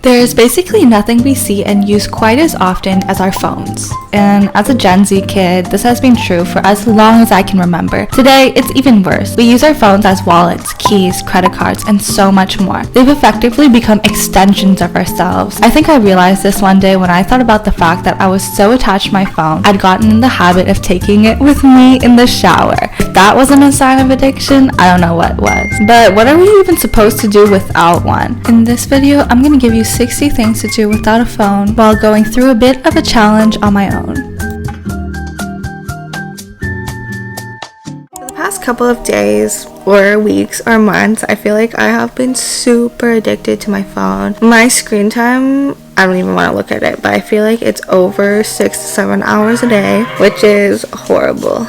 There's basically nothing we see and use quite as often as our phones. And as a Gen Z kid, this has been true for as long as I can remember. Today, it's even worse. We use our phones as wallets, keys, credit cards, and so much more. They've effectively become extensions of ourselves. I think I realized this one day when I thought about the fact that I was so attached to my phone, I'd gotten in the habit of taking it with me in the shower. If that wasn't a sign of addiction, I don't know what was. But what are we even supposed to do without one? In this video, I'm gonna give you 60 things to do without a phone while going through a bit of a challenge on my own. For the past couple of days or weeks or months, I feel like I have been super addicted to my phone. My screen time, I don't even want to look at it, but I feel like it's over 6 to 7 hours a day, which is horrible.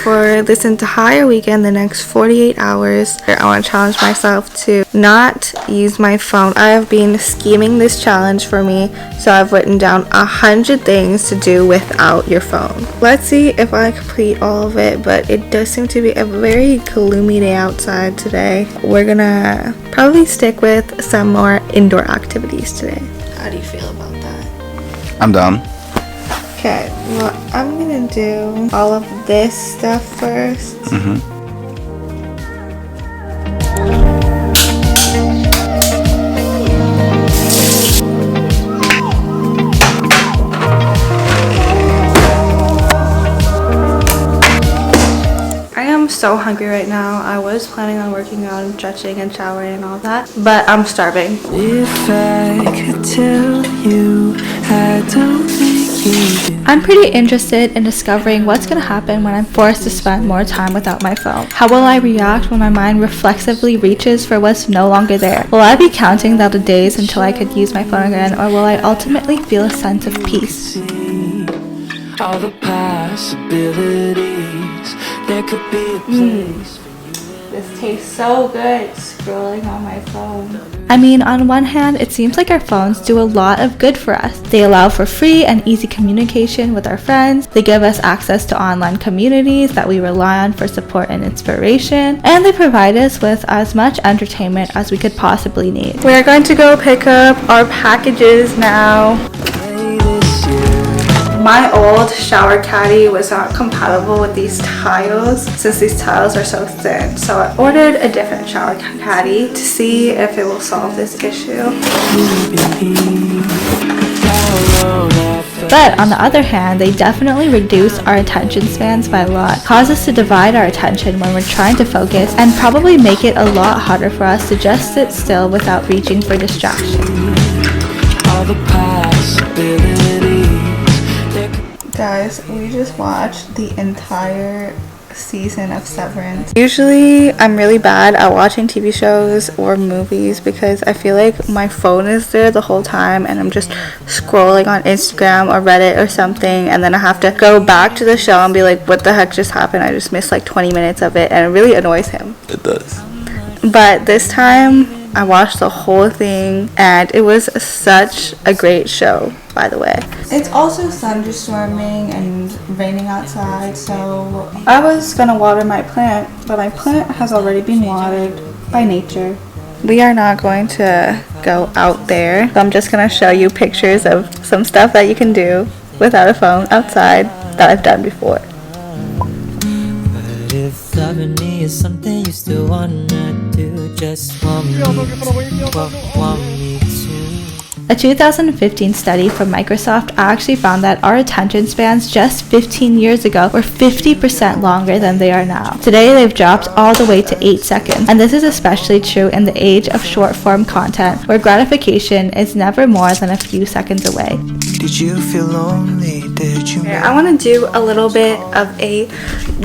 For this entire weekend, the next 48 hours, I want to challenge myself to not use my phone. I have been scheming this challenge for me, so I've written down 100 things to do without your phone. Let's see if I complete all of it, but it does seem to be a very gloomy day outside today. We're gonna probably stick with some more indoor activities today. How do you feel about that? I'm down. Okay, well, I'm gonna do all of this stuff first. I am so hungry right now. I was planning on working out and stretching and showering and all that, but I'm starving. If I could tell you I don't think you do. I'm pretty interested in discovering what's going to happen when I'm forced to spend more time without my phone. How will I react when my mind reflexively reaches for what's no longer there? Will I be counting down the days until I could use my phone again, or will I ultimately feel a sense of peace? All the possibilities, there could be a place. This tastes so good, scrolling on my phone. I mean, on one hand, it seems like our phones do a lot of good for us. They allow for free and easy communication with our friends. They give us access to online communities that we rely on for support and inspiration. And they provide us with as much entertainment as we could possibly need. We're going to go pick up our packages now. My old shower caddy was not compatible with these tiles since these tiles are so thin. So I ordered a different shower caddy to see if it will solve this issue. But on the other hand, they definitely reduce our attention spans by a lot, cause us to divide our attention when we're trying to focus, and probably make it a lot harder for us to just sit still without reaching for distraction. All the possibilities. Guys, we just watched the entire season of Severance. Usually I'm really bad at watching TV shows or movies because I feel like my phone is there the whole time and I'm just scrolling on Instagram or Reddit or something, and then I have to go back to the show and be like, what the heck just happened? I just missed like 20 minutes of it, and it really annoys him. It does. But this time I watched the whole thing and it was such a great show, by the way. It's also thunderstorming and raining outside, so I was gonna water my plant, but my plant has already been watered by nature. We are not going to go out there, so I'm just gonna show you pictures of some stuff that you can do without a phone outside that I've done before. But if loving me is something you still wanna do, just want me to. A 2015 study from Microsoft actually found that our attention spans just 15 years ago were 50% longer than they are now. Today, they've dropped all the way to 8 seconds, and this is especially true in the age of short-form content, where gratification is never more than a few seconds away. Did you feel lonely? Did you? I want to do a little bit of a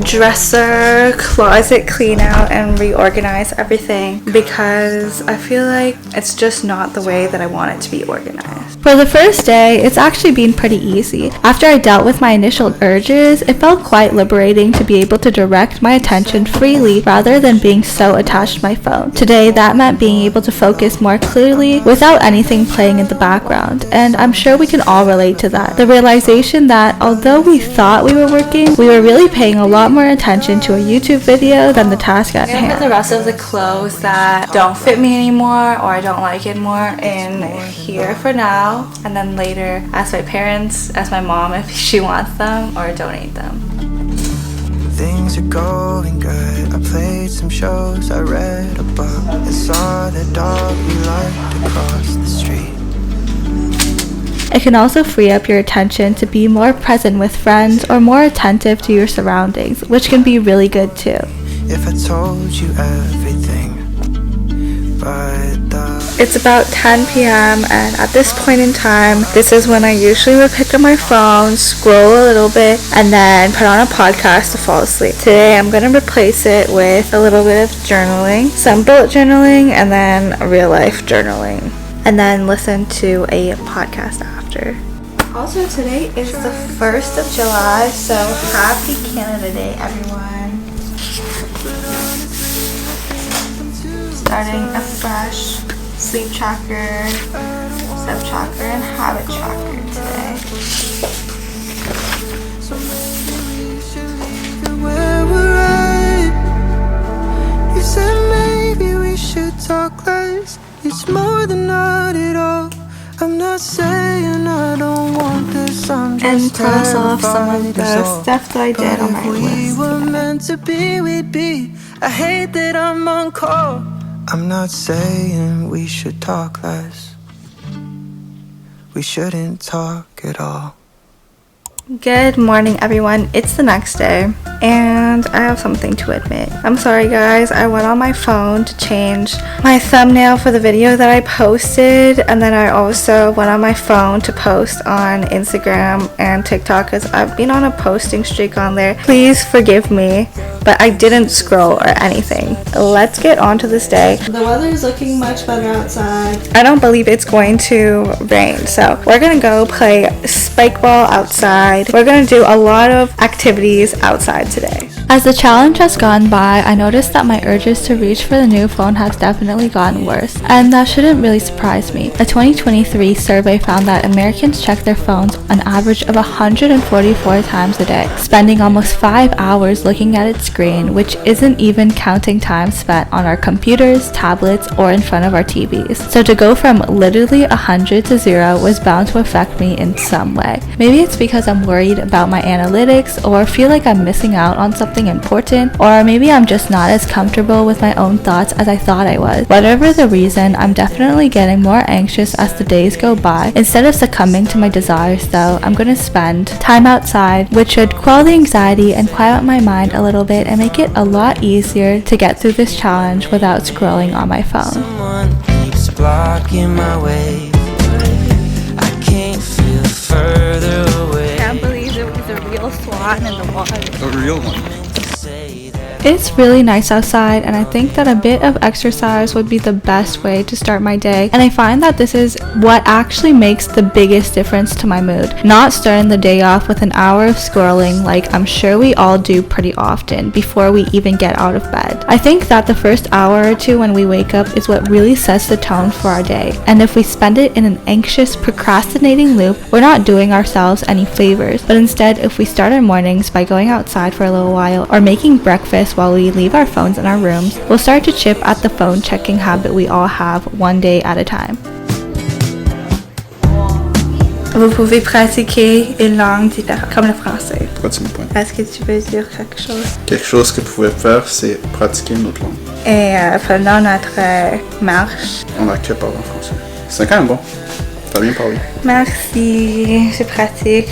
dresser closet clean out and reorganize everything because I feel like it's just not the way that I want it to be organized. For the first day, it's actually been pretty easy. After I dealt with my initial urges, it felt quite liberating to be able to direct my attention freely rather than being so attached to my phone. Today, that meant being able to focus more clearly without anything playing in the background, and I'm sure we can all relate to that. The realization that although we thought we were working, we were really paying a lot more attention to a YouTube video than the task at hand. I put the rest of the clothes that don't fit me anymore or I don't like anymore in here for now, and then later ask my parents, ask my mom if she wants them, or donate them. Things are going good. I played some shows, I read a book, and saw the dog we liked across the street. It can also free up your attention to be more present with friends or more attentive to your surroundings, which can be really good too. If I told you everything, It's about 10 p.m. and at this point in time, this is when I usually would pick up my phone, scroll a little bit, and then put on a podcast to fall asleep. Today I'm going to replace it with a little bit of journaling, some bullet journaling, and then real life journaling, and then listen to a podcast after. Also, today is the 1st of July, so happy Canada Day, everyone. Starting a fresh sleep tracker, step tracker, and habit tracker today. so maybe we should leave it where we're at. You said maybe we should talk less. It's more than not at all. I'm not saying I don't want this. I'm just And cross off some of the stuff that I did on my list. If we were meant to be, we'd be. I hate that I'm on call. I'm not saying we should talk less. We shouldn't talk at all. Good morning, everyone. It's the next day, and I have something to admit. I'm sorry, guys. I went on my phone to change my thumbnail for the video that I posted, and then I also went on my phone to post on Instagram and TikTok because I've been on a posting streak on there. Please forgive me, but I didn't scroll or anything. Let's get on to this day. The weather is looking much better outside. I don't believe it's going to rain, so we're gonna go play spike ball outside. We're gonna do a lot of activities outside today. As the challenge has gone by, I noticed that my urges to reach for the new phone has definitely gotten worse, and that shouldn't really surprise me. A 2023 survey found that Americans check their phones an average of 144 times a day, spending almost 5 hours looking at its screen, which isn't even counting time spent on our computers, tablets, or in front of our TVs. So to go from literally 100 to 0 was bound to affect me in some way. Maybe it's because I'm worried about my analytics, or feel like I'm missing out on something important, or maybe I'm just not as comfortable with my own thoughts as I thought I was. Whatever the reason, I'm definitely getting more anxious as the days go by. Instead of succumbing to my desires though, I'm going to spend time outside, which should quell the anxiety and quiet my mind a little bit and make it a lot easier to get through this challenge without scrolling on my phone. Someone keeps blocking my way. I can't feel further away. I can't believe there was a real swan in the water. A real one. It's really nice outside, and I think that a bit of exercise would be the best way to start my day, and I find that this is what actually makes the biggest difference to my mood. Not starting the day off with an hour of scrolling like I'm sure we all do pretty often before we even get out of bed. I think that the first hour or two when we wake up is what really sets the tone for our day, and if we spend it in an anxious, procrastinating loop, we're not doing ourselves any favors. But instead, if we start our mornings by going outside for a little while or making breakfast while we leave our phones in our rooms, we'll start to chip at the phone checking habit we all have one day at a time. Vous pouvez pratiquer une langue différente, comme le français. Pourquoi tu me pointes? Est-ce que tu veux dire quelque chose? Quelque chose que vous pouvez faire, c'est pratiquer une autre langue. Et pendant notre marche. On a que parler en français. C'est quand même bon. T'as bien parlé. Merci, je pratique.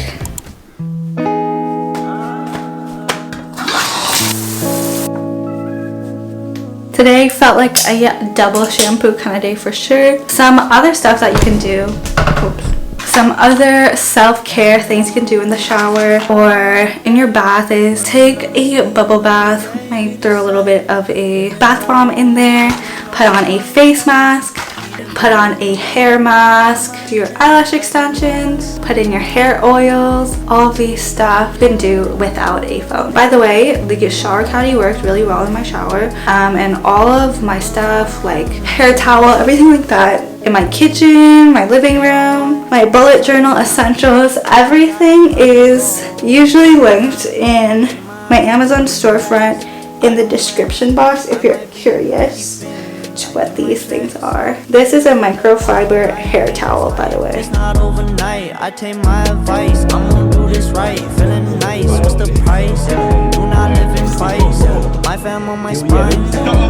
Today felt like a double shampoo kind of day for sure. Some other stuff that you can do. Some other self-care things you can do in the shower or in your bath is take a bubble bath. Might throw a little bit of a bath bomb in there. Put on a face mask. Put on a hair mask, do your eyelash extensions, put in your hair oils, all these stuff you can do without a phone. By the way, the shower caddy worked really well in my shower, and all of my stuff like hair towel, everything like that, in my kitchen, my living room, my bullet journal essentials. Everything is usually linked in my Amazon storefront in the description box if you're curious to what these things are. This is a microfiber hair towel, by the way. It's not overnight, I take my advice. I'm gonna do this right, feeling nice. What's the price? Do not live in fights. My fam on my spine.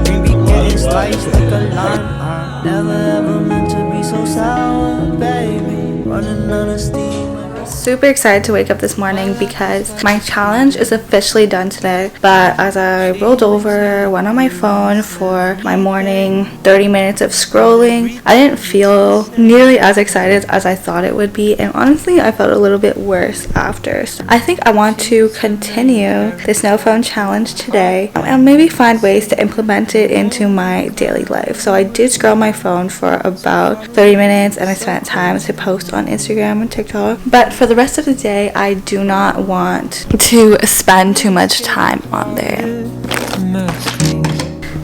Dream be getting sliced like a lime. Never ever meant to be so sour, baby. Running out of steam. Super excited to wake up this morning because my challenge is officially done today. But as I rolled over, went on my phone for my morning 30 minutes of scrolling, I didn't feel nearly as excited as I thought it would be, and honestly I felt a little bit worse after. So I think I want to continue this no phone challenge today and maybe find ways to implement it into my daily life. So I did scroll my phone for about 30 minutes and I spent time to post on Instagram and TikTok, but for the rest of the day I do not want to spend too much time on there.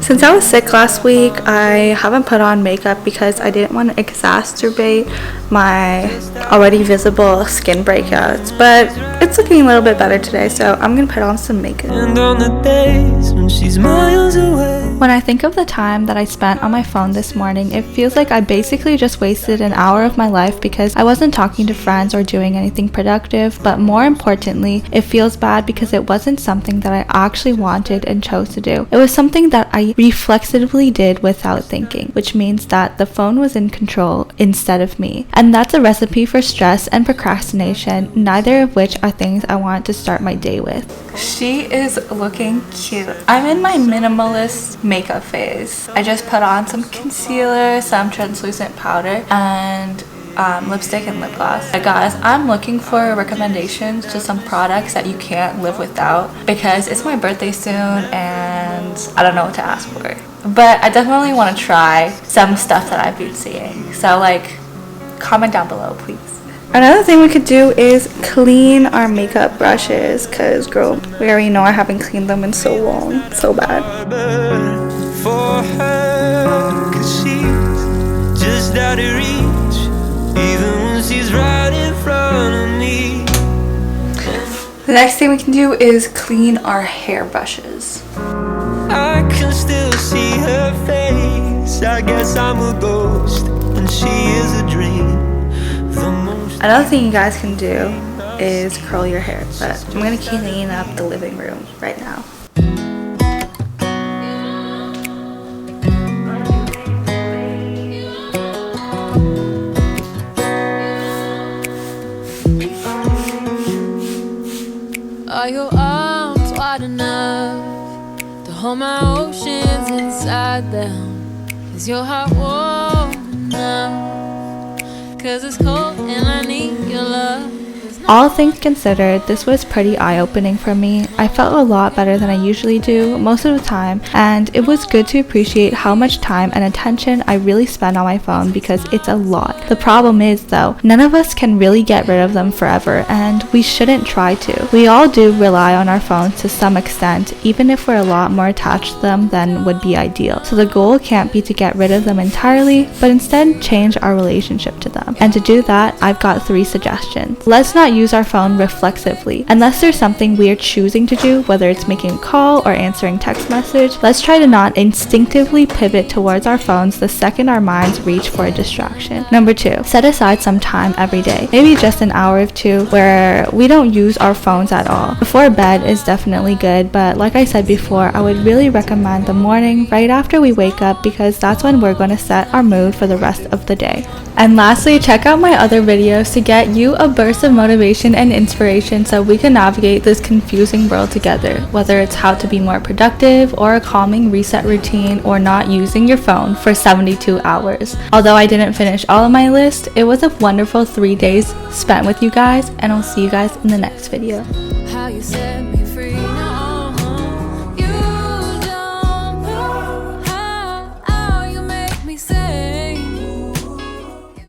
Since I was sick last week, I haven't put on makeup because I didn't want to exacerbate my already visible skin breakouts, but it's looking a little bit better today, so I'm gonna put on some makeup. And on the days when she's miles away. When I think of the time that I spent on my phone this morning, it feels like I basically just wasted an hour of my life because I wasn't talking to friends or doing anything productive, but more importantly, it feels bad because it wasn't something that I actually wanted and chose to do. It was something that I reflexively did without thinking, which means that the phone was in control instead of me. And that's a recipe for stress and procrastination, neither of which are things I want to start my day with. She is looking cute. I'm in my minimalist makeup phase. I just put on some concealer, some translucent powder, and lipstick and lip gloss. Guys, I'm looking for recommendations to some products that you can't live without because it's my birthday soon and I don't know what to ask for. But I definitely want to try some stuff that I've been seeing. So like, comment down below, please. Another thing we could do is clean our makeup brushes because, girl, we already know I haven't cleaned them in so long. So bad. For her, 'cause she's just out of reach, even when she's right in front of me. The next thing we can do is clean our hair brushes. I can still see her face. I guess I'm a ghost and she is a dream. Another thing you guys can do is curl your hair, but I'm gonna clean up the living room right now. Are your arms wide enough to hold my oceans inside them? Is your heart warm enough? 'Cause it's cold and I need your love. All things considered, this was pretty eye-opening for me. I felt a lot better than I usually do most of the time, and it was good to appreciate how much time and attention I really spend on my phone because it's a lot. The problem is though, none of us can really get rid of them forever, and we shouldn't try to. We all do rely on our phones to some extent, even if we're a lot more attached to them than would be ideal. So the goal can't be to get rid of them entirely, but instead change our relationship to them. And to do that, I've got 3 suggestions. Let's not use our phone reflexively. Unless there's something we're choosing to do, whether it's making a call or answering text message, let's try to not instinctively pivot towards our phones the second our minds reach for a distraction. Number 2, set aside some time every day, maybe just an hour or 2 where we don't use our phones at all. Before bed is definitely good, but like I said before, I would really recommend the morning right after we wake up because that's when we're going to set our mood for the rest of the day. And lastly, check out my other videos to get you a burst of motivation and inspiration so we can navigate this confusing world together, whether it's how to be more productive or a calming reset routine or not using your phone for 72 hours. Although I didn't finish all of my list, it was a wonderful 3 days spent with you guys, and I'll see you guys in the next video. How you say